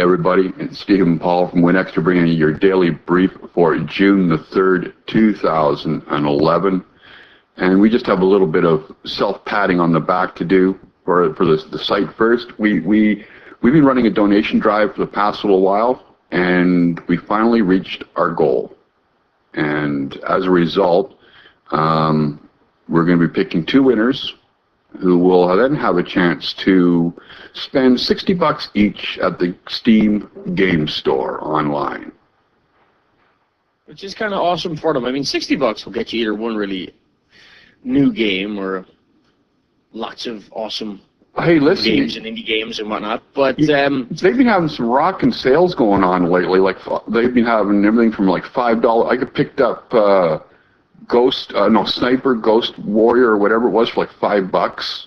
everybody. It's Stephen Paul from WinExtra bringing you your daily brief for June the 3rd, 2011. And we just have a little bit of self-patting on the back to do for the site first. We've been running a donation drive for the past little while, and we finally reached our goal. And as a result, we're going to be picking 2 winners who will then have a chance to spend $60 each at the Steam game store online. Which is kind of awesome for them. I mean, $60 will get you either one really new game or lots of awesome games and indie games and whatnot. But they've been having some rockin' sales going on lately. Like they've been having everything from like $5. I picked up Sniper, Ghost Warrior, or whatever it was for like $5.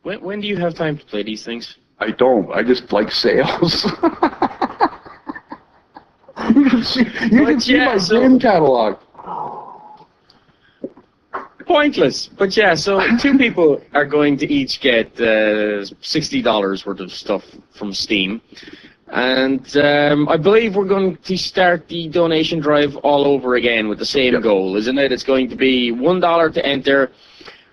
When do you have time to play these things? I don't. I just like sales. You can see my game catalog. Pointless. But yeah, so 2 people are going to each get $60 worth of stuff from Steam. And I believe we're going to start the donation drive all over again with the same goal, isn't it? It's going to be $1 to enter,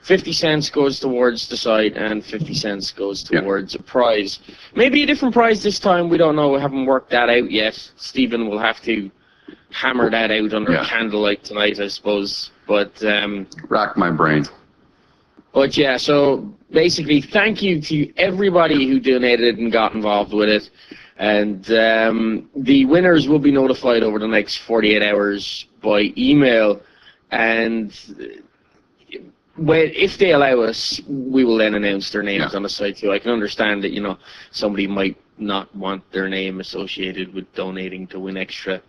50 cents goes towards the site, and 50 cents goes towards a prize. Maybe a different prize this time, we don't know, we haven't worked that out yet. Stephen will have to hammer that out under candlelight tonight, I suppose. But rack my brain. But yeah, so basically thank you to everybody who donated and got involved with it. And the winners will be notified over the next 48 hours by email. And if they allow us, we will then announce their names on the site too. I can understand that, you know, somebody might not want their name associated with donating to WinExtra,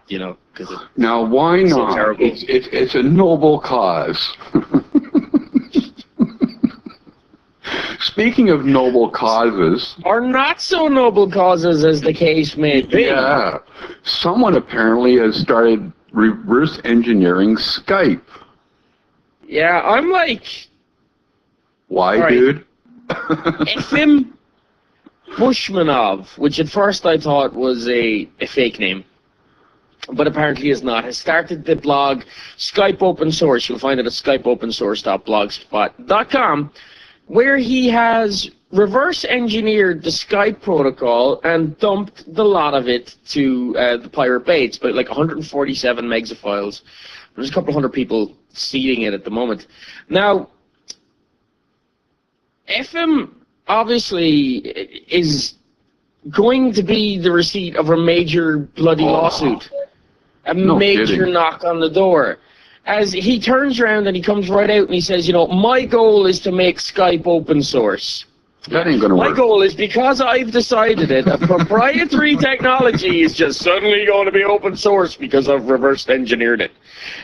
you know, because now why not? It's a noble cause. Speaking of noble causes, or not so noble causes, as the case may be. Yeah, someone apparently has started reverse engineering Skype. Yeah, I'm like, why, dude? FM Bushmanov, which at first I thought was a fake name, but apparently is not, has started the blog Skype Open Source. You'll find it at skypeopensource.blogspot.com, where he has reverse engineered the Skype protocol and dumped the lot of it to the Pirate Bay. It's about like 147 megs of files. There's a couple of hundred people seeding it at the moment. Now, FM obviously is going to be the receipt of a major bloody lawsuit. A major knock on the door. As he turns around and he comes right out and he says, you know, my goal is to make Skype open source. That ain't gonna work. My goal is, because I've decided it, a proprietary technology is just suddenly going to be open source because I've reversed engineered it.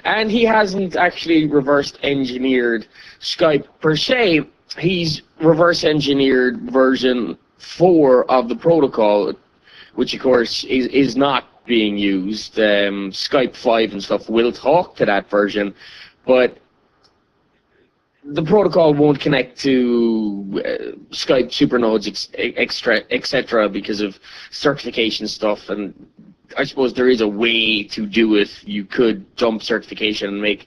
And he hasn't actually reversed engineered Skype per se. He's reverse engineered version 4 of the protocol, which of course is not being used. Skype 5 and stuff will talk to that version, but the protocol won't connect to Skype supernodes, etc., because of certification stuff. And I suppose there is a way to do it. You could dump certification and make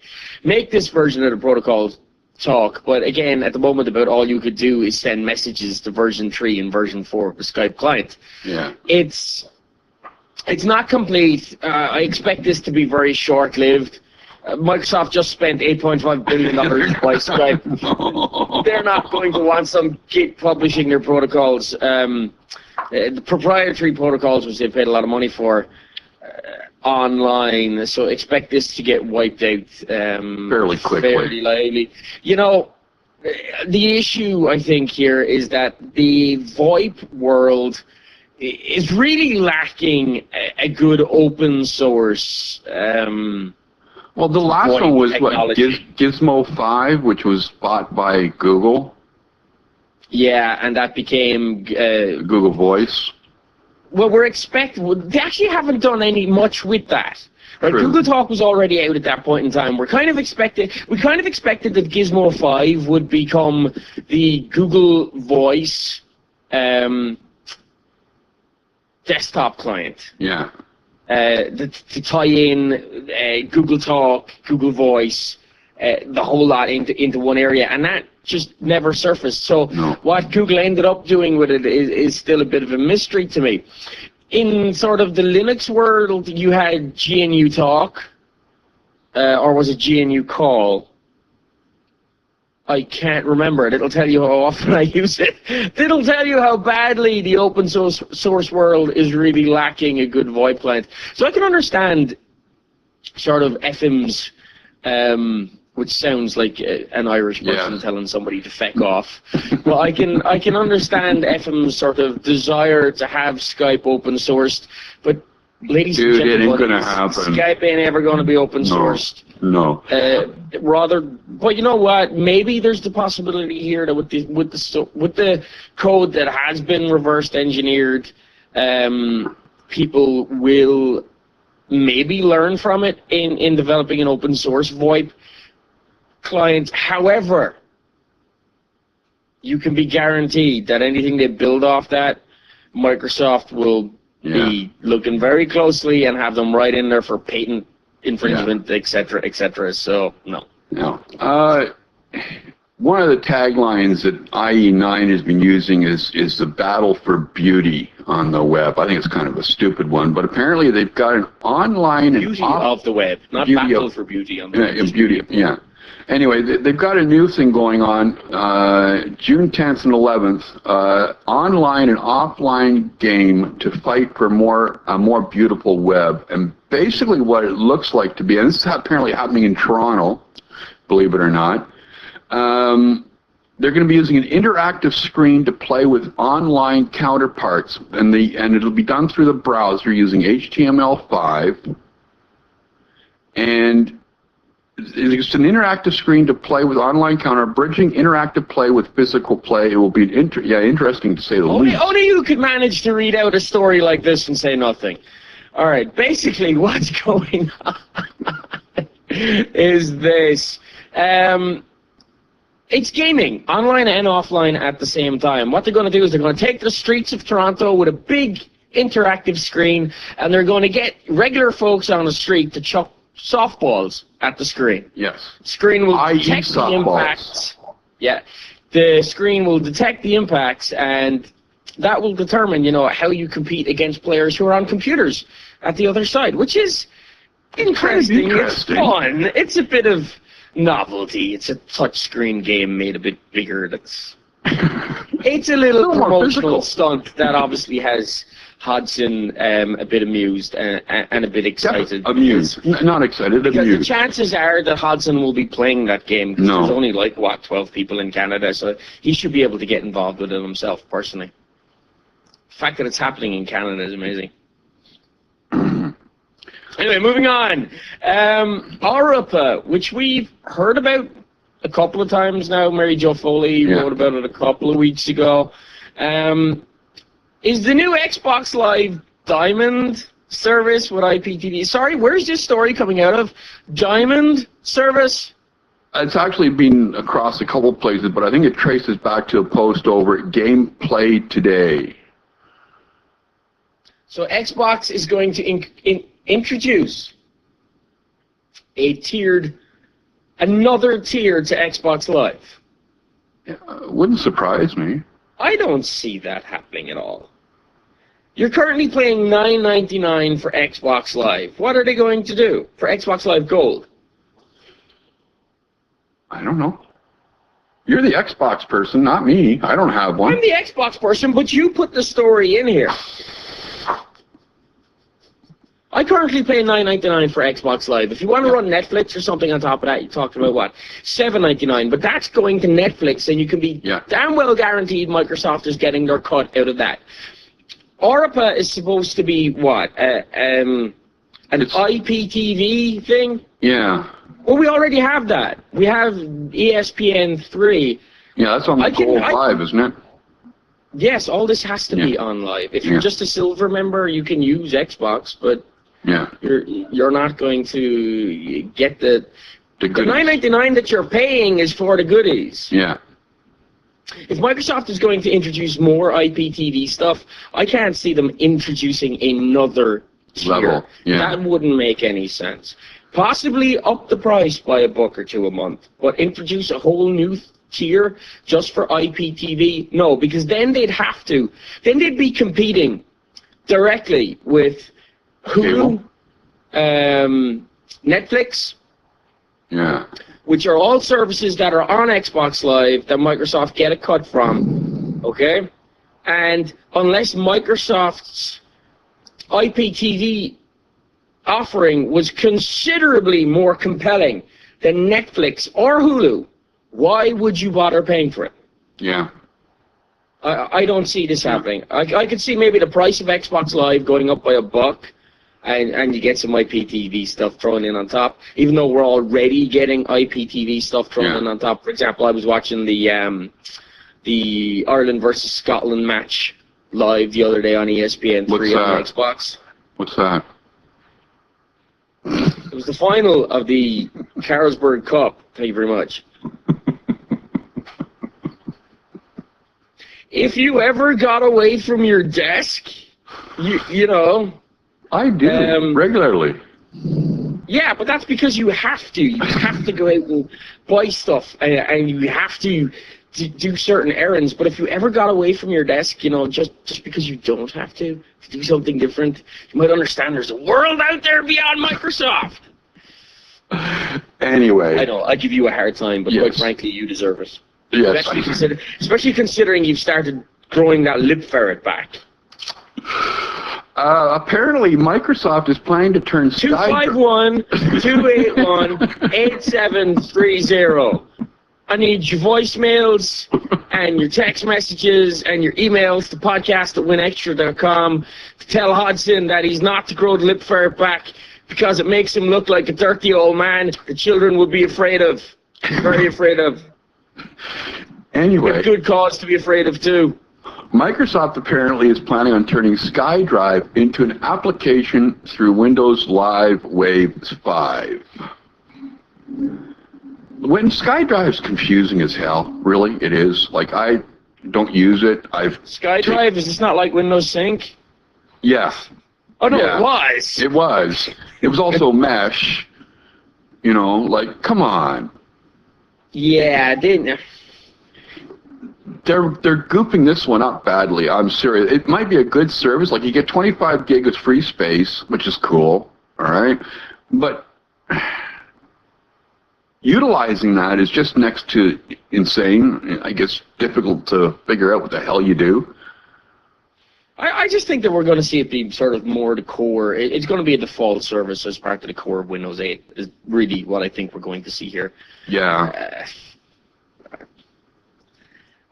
this version of the protocol talk, but again, at the moment, about all you could do is send messages to version 3 and version 4 of the Skype client. Yeah, it's not complete. I expect this to be very short-lived. Microsoft just spent $8.5 billion by Skype. They're not going to want some kid publishing their protocols, the proprietary protocols, which they paid a lot of money for, online. So expect this to get wiped out fairly quickly. Fairly lively. You know, the issue, I think, here is that the VoIP world is really lacking a good open source. Well, the last one was what, Gizmo 5, which was bought by Google. Yeah, and that became Google Voice. Well, they actually haven't done much with that. Right? Google Talk was already out at that point in time. We kind of expected that Gizmo 5 would become the Google Voice desktop client. Yeah. To tie in Google Talk, Google Voice, the whole lot into one area, and that just never surfaced. So what Google ended up doing with it is still a bit of a mystery to me. In sort of the Linux world, you had GNU Talk, or was it GNU Call? I can't remember it. It'll tell you how often I use it. It'll tell you how badly the open source world is really lacking a good VoIP client. So I can understand sort of FM's, which sounds like an Irish person telling somebody to feck off. But I can understand FM's sort of desire to have Skype open sourced, but ladies and gentlemen, it ain't gonna happen. Skype ain't ever going to be open sourced. No. But you know what? Maybe there's the possibility here that with the code that has been reverse engineered, people will maybe learn from it in developing an open source VoIP client. However, you can be guaranteed that anything they build off that, Microsoft will be looking very closely and have them right in there for patent infringement, etc., etc. So, no. One of the taglines that IE9 has been using is the battle for beauty on the web. I think it's kind of a stupid one, but apparently they've got an online beauty of the web, not battle for beauty on the web. Beauty. Anyway, they've got a new thing going on, June 10th and 11th, online and offline game to fight for a more beautiful web. And basically what it looks like to be, and this is apparently happening in Toronto, believe it or not, they're going to be using an interactive screen to play with online counterparts, and it'll be done through the browser using HTML5, and it's an interactive screen to play with online counter, bridging interactive play with physical play. It will be interesting to say the least. Only you could manage to read out a story like this and say nothing. All right, basically what's going on is this. It's gaming, online and offline at the same time. What they're going to do is they're going to take the streets of Toronto with a big interactive screen, and they're going to get regular folks on the street to chuck softballs at the screen. Yes. Screen will detect the impacts. Yeah. The screen will detect the impacts, and that will determine, how you compete against players who are on computers at the other side, which is interesting. It's fun. It's a bit of novelty. It's a touchscreen game made a bit bigger. It's a little promotional stunt that obviously has Hodson a bit amused and a bit excited. Amused. Not excited, because amused. The chances are that Hodson will be playing that game because there's only 12 people in Canada, so he should be able to get involved with it himself personally. The fact that it's happening in Canada is amazing. Anyway, moving on. Orapa, which we've heard about a couple of times now. Mary Jo Foley wrote about it a couple of weeks ago. Is the new Xbox Live Diamond service with IPTV? Sorry, where's this story coming out of? Diamond service? It's actually been across a couple of places, but I think it traces back to a post over at Gameplay Today. So Xbox is going to introduce another tier to Xbox Live. Wouldn't surprise me. I don't see that happening at all. You're currently paying $9.99 for Xbox Live. What are they going to do for Xbox Live Gold? I don't know. You're the Xbox person, not me. I don't have one. I'm the Xbox person, but you put the story in here. I currently pay $9.99 for Xbox Live. If you want to run Netflix or something on top of that, you talked about what? $7.99. But that's going to Netflix, and you can be damn well guaranteed Microsoft is getting their cut out of that. Orapa is supposed to be what? An IPTV thing? Yeah. Well, we already have that. We have ESPN3. Yeah, that's on the Gold Live, isn't it? Yes, all this has to be on Live. If you're just a silver member, you can use Xbox, but you're not going to get the $9.99 that you're paying is for the goodies. Yeah. if Microsoft is going to introduce more IPTV stuff, I can't see them introducing another tier. Level, yeah. That wouldn't make any sense. Possibly up the price by a buck or two a month, but introduce a whole new tier just for IPTV? No, because then they'd be competing directly with Hulu, Netflix, yeah, which are all services that are on Xbox Live that Microsoft get a cut from, okay? And unless Microsoft's IPTV offering was considerably more compelling than Netflix or Hulu, why would you bother paying for it? Yeah. I don't see this happening. I could see maybe the price of Xbox Live going up by a buck, and you get some IPTV stuff thrown in on top, even though we're already getting IPTV stuff thrown in on top. For example, I was watching the Ireland versus Scotland match live the other day on ESPN3 on Xbox. What's that? It was the final of the Carlsberg Cup. Thank you very much. If you ever got away from your desk, you know... I do, regularly. Yeah, but that's because you have to. You have to go out and buy stuff, and you have to do certain errands. But if you ever got away from your desk, you know, just because you don't have to do something different, you might understand there's a world out there beyond Microsoft. Anyway. I know, I give you a hard time, but quite frankly, you deserve it. Yes. Especially considering you've started growing that lip ferret back. Apparently, Microsoft is planning to turn 251-281-8730. I need your voicemails and your text messages and your emails to podcast@winextra.com to tell Hodson that he's not to grow the lip ferret back because it makes him look like a dirty old man the children would be afraid of. Very afraid of. Anyway. With good cause to be afraid of, too. Microsoft apparently is planning on turning SkyDrive into an application through Windows Live Waves 5. When SkyDrive's confusing as hell, really, it is. Like, I don't use it. SkyDrive, is this not like Windows Sync? Yeah. Oh, no, yeah. It was. It was. It was also Mesh. You know, like, come on. Yeah, didn't... They're gooping this one up badly. I'm serious. It might be a good service. Like, you get 25 gig of free space, which is cool. All right, but utilizing that is just next to insane. I guess difficult to figure out what the hell you do. I just think that we're going to see it be sort of more the core. It's going to be a default service as part of the core of Windows 8 is really what I think we're going to see here. Yeah.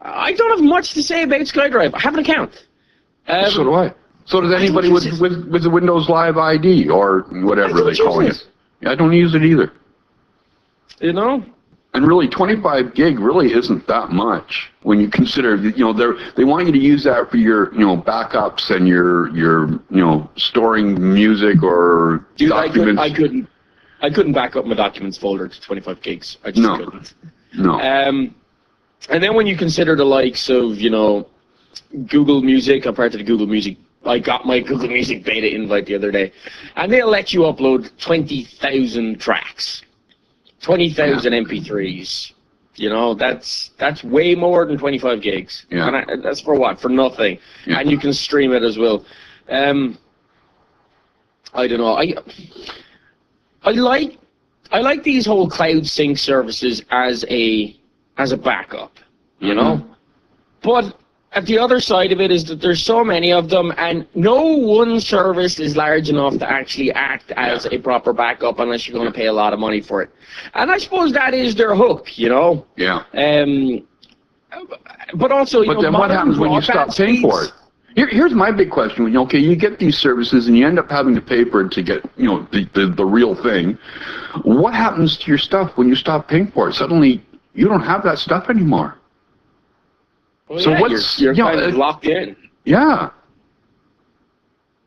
I don't have much to say about SkyDrive. I have an account. So do I. So does anybody with the Windows Live ID or whatever they call it. I don't use it either. You know? And really, 25 gig really isn't that much when you consider, you know, they want you to use that for your, you know, backups and your you know, storing music or documents. I couldn't back up my documents folder to 25 gigs. I just couldn't. No. And then when you consider the likes of, you know, Google Music, I'm part of the Google Music. I got my Google Music beta invite the other day, and they'll let you upload 20,000 tracks, 20,000 MP3s. You know, that's way more than 25 gigs. Yeah. And that's for what? For nothing. Yeah. And you can stream it as well. I don't know. I like these whole cloud sync services as a backup, you know? But at the other side of it is that there's so many of them, and no one service is large enough to actually act as a proper backup unless you're going to pay a lot of money for it. And I suppose that is their hook, you know? Yeah. But also, but then what happens when you stop paying for it? Here's my big question. Okay, you get these services and you end up having to pay for it to get, you know, the real thing. What happens to your stuff when you stop paying for it? Suddenly, you don't have that stuff anymore. Well, so you're kind of locked in. Yeah.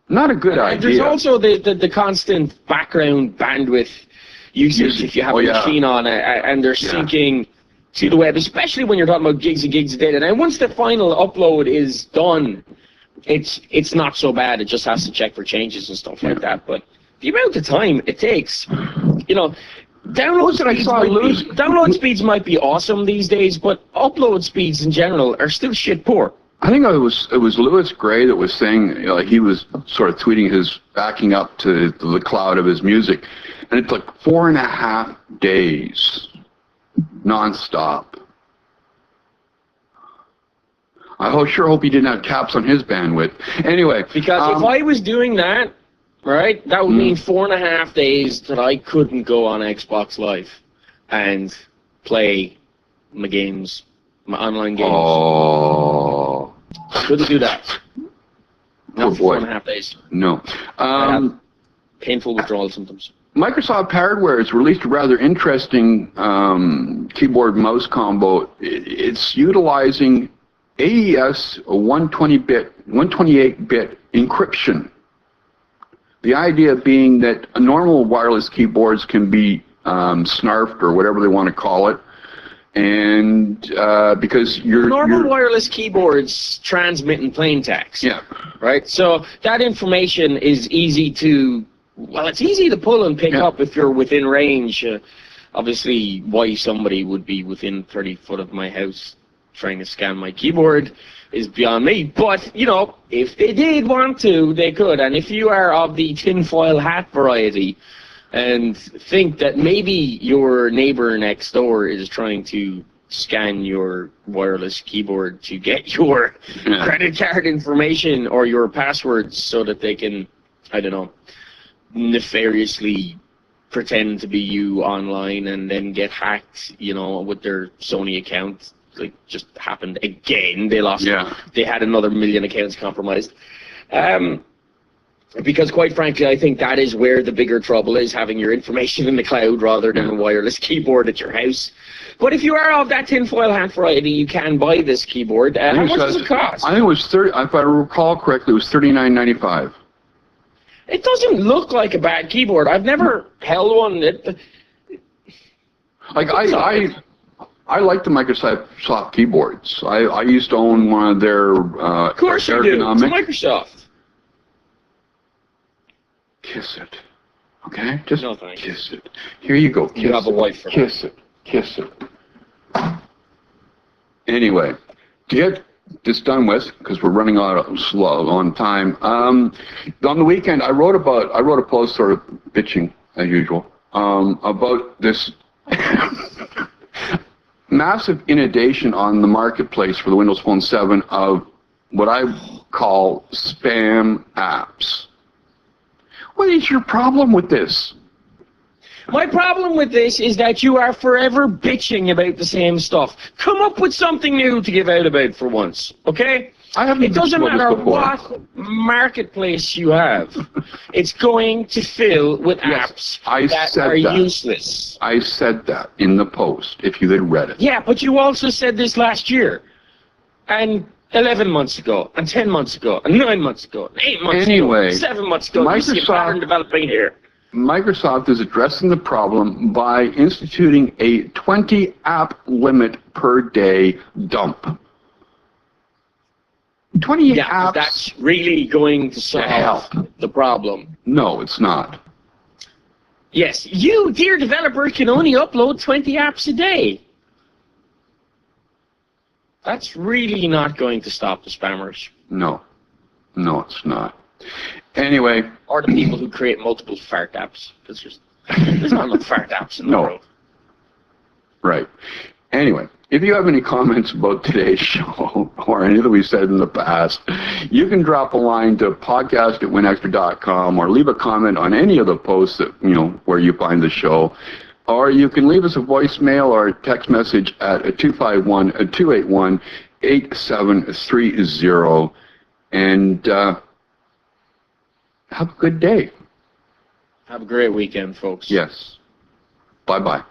Not a good idea. There's also the constant background bandwidth usage if you have a machine on it, and they're syncing to the web, especially when you're talking about gigs and gigs of data. And once the final upload is done, it's not so bad. It just has to check for changes and stuff like that. But the amount of time it takes, you know, download speeds might be awesome these days, but upload speeds in general are still shit poor. I think it was Lewis Gray that was saying, you know, like he was sort of tweeting his backing up to the cloud of his music, and it took 4.5 days, nonstop. I sure hope he didn't have caps on his bandwidth. Anyway, because if I was doing that, right, that would mean 4.5 days that I couldn't go on Xbox Live and play my games, my online games. Oh. Couldn't do that. Not for 4.5 days. No. I have painful withdrawal symptoms. Microsoft Hardware has released a rather interesting keyboard mouse combo. It's utilizing AES 128-bit encryption. The idea being that normal wireless keyboards can be snarfed or whatever they want to call it, and because normal wireless keyboards transmit in plain text. Yeah. Right. So that information is easy to, well, it's easy to pull and pick up if you're within range. Obviously, why somebody would be within 30 foot of my house trying to scan my keyboard is beyond me. But, you know, if they did want to, they could. And if you are of the tinfoil hat variety and think that maybe your neighbor next door is trying to scan your wireless keyboard to get your credit card information or your passwords so that they can, I don't know, nefariously pretend to be you online and then get hacked, you know, with their Sony account. Like, just happened again. They lost. They had another 1 million accounts compromised. Because quite frankly, I think that is where the bigger trouble is, having your information in the cloud rather than a wireless keyboard at your house. But if you are of that tinfoil hat variety, you can buy this keyboard. How much does it cost? I think it was if I recall correctly, it was $39.95. It doesn't look like a bad keyboard. I've never held one. I like the Microsoft keyboards. I used to own one of their of course you do. It's Microsoft. Kiss it. Okay? Just no, thank kiss it. Here you go. Kiss you have a wife for Kiss it. Kiss it. Anyway, to get this done with, because we're running slow on time, on the weekend I wrote a post sort of bitching as usual about this massive inundation on the marketplace for the Windows Phone 7 of what I call spam apps. What is your problem with this? My problem with this is that you are forever bitching about the same stuff. Come up with something new to give out about for once, okay? It doesn't matter what marketplace you have. It's going to fill with apps that are useless. I said that in the post, if you had read it. Yeah, but you also said this last year. And 11 months ago, and 10 months ago, and 9 months ago, and 8 months ago, 7 months ago. You see a pattern developing here. Microsoft is addressing the problem by instituting a 20 app limit per day dump. 20 apps. That's really going to solve the problem. No, it's not. Yes, you, dear developer, can only upload 20 apps a day. That's really not going to stop the spammers. No. No, it's not. Anyway. Or the people who create multiple fart apps. There's not enough fart apps in the world. Right. Anyway, if you have any comments about today's show or any that we've said in the past, you can drop a line to podcast@winextra.com or leave a comment on any of the posts that, you know, where you find the show. Or you can leave us a voicemail or a text message at 251-281-8730. And have a good day. Have a great weekend, folks. Yes. Bye-bye.